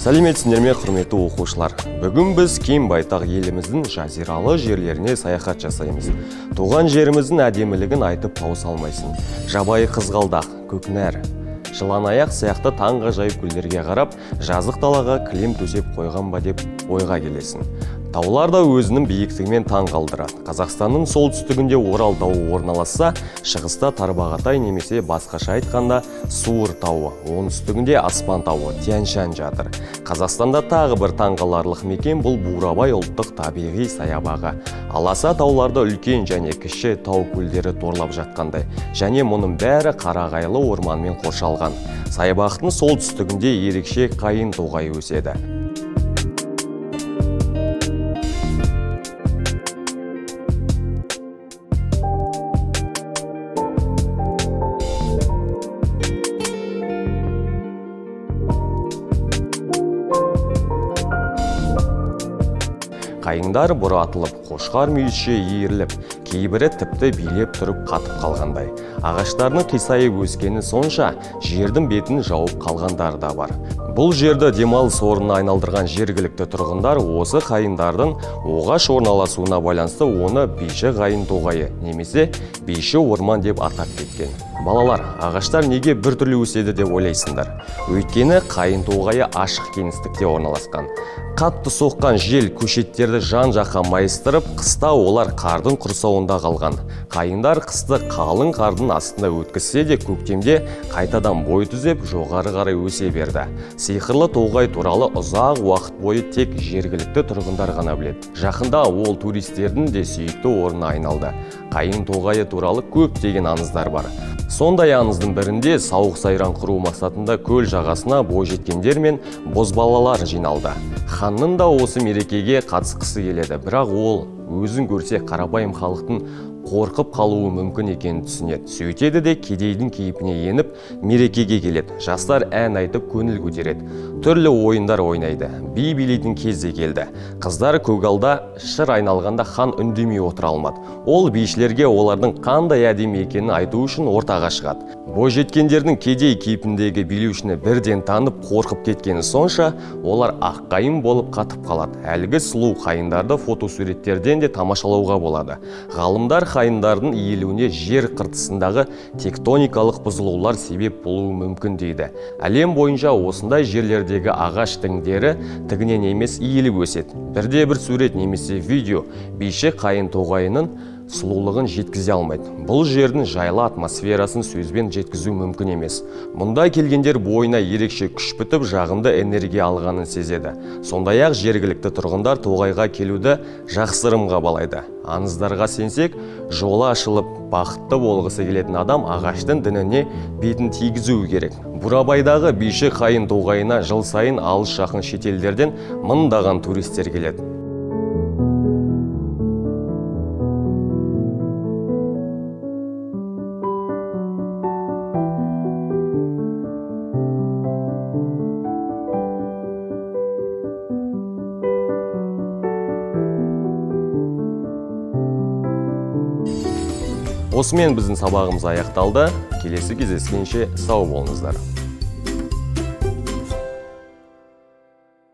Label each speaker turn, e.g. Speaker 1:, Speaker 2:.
Speaker 1: Сәлеметсіздер ме, құрметті оқушылар. Бүгін біз кең байтақ еліміздің жазиралы жерлеріне саяхат жасаймыз. Туған жеріміздің әдемілігін айтып тауыса алмайсың. Жабайы қызғалдақ, көкнәр, жыланаяқ сияқты таңғажайып гүлдерге қарап, жазық далаға кілем төсеп қойған ба деп ойға келесің. Таулар да өзінің биіктігімен таң қалдырады. Қазақстанның солтүстігінде Орал тауы орналасса, шығыста Тарбағатай немесе басқаша айтқанда Суыр тауы, оңтүстігінде Аспан тауы, Тянь-Шань жатыр. Қазақстанда тағы бір таңғаларлық мекен бұл Бурабай ұлттық табиғи саябағы. Аласа тауларда үлкен және кіші тау көлдері торлап жатқандай, және мұның бәрі қарағайлы орманмен қоршалған. Саябақтың солтүстігінде ерекше қайың тоғайы өседі. Қайыңдар бұратылып, қошқар мүйізше иіріліп, кейбірі тіпті билеп тұрып қатып қалғандай. Ағаштарының қисайып өскені сонша, жердің бетін жауып қалғандар да бар. Бұл жерді демалыс орнына айналдырған жергілікті тұрғындар осы қайыңдардың оғаш орналасуына байланысты оны бейші қайың тоғайы немесе бейші орман деп атап кеткен. Балалар, ағаштар неге біртүрлі өседі деп ойлайсыңдар? Өйткені қайың тоғайы ашық кеңістікте орналасқан. Қатты соққан жел көшеттерді жан-жаққа майыстырып, қыста олар қардың құрсауында қалған. Қайыңдар қысты қалың қардың астында өткізсе де көктемде қайтадан бой түзеп жоғары қарай өсе берді. Сиқырлы тоғай туралы ұзақ уақыт бойы тек жергілікті тұрғындар ғана біледі. Жақында ол туристердің де сүйікті орнына айналды. Қайың тоғайы туралы көптеген аңыздар бар. Сондай аңыздың бірінде сауық сайран құру мақсатында көл жағасына бойжеткендер мен бозбалалар жиналды. Ханның да осы мерекеге қатысқысы келеді, бірақ ол өзін көрсе қарапайым халықтың қорқып қалуы мүмкін екенін түсінеді. Сөйтеді де кедейдің кейпіне еніп, мерекеге келеді. Жастар ән айтып көңіл көтереді. Түрлі ойындар ойнайды. Би билейтін кезде келді. Қыздар көгалда шыр айналғанда хан үндемей отыра алмады. Ол бишілерге олардың қандай әдемі екенін айту үшін ортаға шығады. Бойжеткендердің кедей кейпіндегі билеушіні бірден танып қорқып кеткені сонша, олар аққайың болып қатып қалады. Әлгі сұлу қайыңдарды фотосуреттерден де тамашалауға болады. Ғалымдар қайыңдардың иілуіне жер қыртысындағы тектоникалық бұзылулар себеп болуы мүмкін дейді. Әлем бойынша осындай жерлердегі ағаш тіңдері тігінен емес иіліп өседі. Бірде-бір сурет немесе видео бейші қайың тоғайының сұлулығын жеткізе алмайды. Бұл жердің жайлы атмосферасын сөзбен жеткізу мүмкін емес. Мұнда келгендер бойына ерекше күш бітіп, жағымды энергия алғанын сезеді. Сондай-ақ жергілікті тұрғындар тоғайға келуді жақсырымға балайды. Аңыздарға сенсек, жолы ашылып, бақытты болғысы келетін адам ағаштың дініне бетін тигізуі керек. Бурабайдағы бейші қайың тоғайына жыл сайын алыс жақын шетелдерден мыңдаған туристер келеді. Осымен біздің сабағымыз аяқталды. Келесі кездескенше сау болыңыздар.